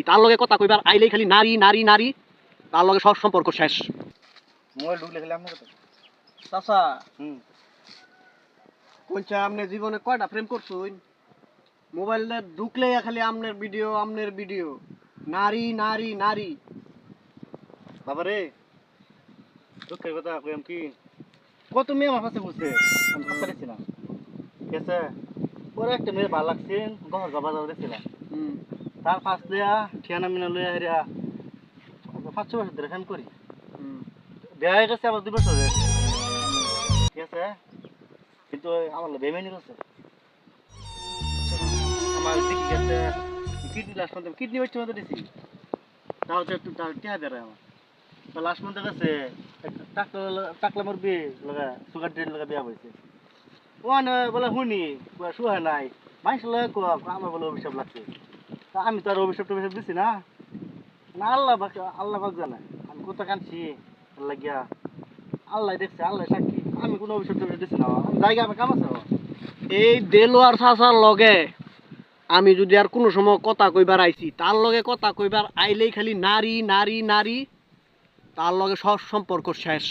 তার লগে কথা কইবার আইলেই খালি নারী নারী নারী, তার লগে সব সম্পর্ক শেষ। মোবাইল ঢুকলে খালি আপনার কথা। চাচা কোনটা আপনি জীবনে কয়টা প্রেম করছুন? মোবাইলে ঢুকলে খালি আমনের ভিডিও নারী নারী নারী। বাবা রে দুঃখের কথা কইম কি, কত মেয়ে আমার কাছে বলছে, আমি বুঝতে পারছি না। ঠিক আছে, পরে একটা মেয়ে ভালো লাগছে, গহর বাবা যাওয়া দেখছিলাম। তার ফার্স্ট লিয়া ঠিয়ানা মিনা লইয়া হেরিয়া 5-6 বছর ধরে ফ্যান করি। বিয়ে হয়ে গেছে আবার 2 বছর হয়ে গেছে। ঠিক আছে, কিন্তু আমার বেমানি করছে। আমার দিকে গেছে কিডনি লাস্ট মধ্যে কিডনি ওইটা মধ্যে দিছি, তাও তো একটু টিয়া দেয় আমার। তো লাস্ট মধ্যে গেছে টাকলা মোর বিয়ে লগা সুগার ড্রেন লগা বিয়া হয়েছে। ওখানে বলে শুনি শুয়ে নাই মাইস লগে আমার বলে অভিশাপ লাগছে। তা আমি তো আর অভিশাপ টভিশাপ দিছি না, না আল্লাহ পাক জানে আমি কোথায় কানছি লাগিয়া। আল্লাহ দেখছে, আল্লাহ সাক্ষী, আমি কোনো অভিশাপ টভিশাপ দিছি না। আমি জায়গা আমার কাম আছে। এই দেলোয়ার চাচার লগে আমি যদি আর কোনো সময় কথা কইবার আইছি, তার লগে কথা কইবার আইলেই খালি নারী নারী নারী, তার লগে সব সম্পর্ক শেষ।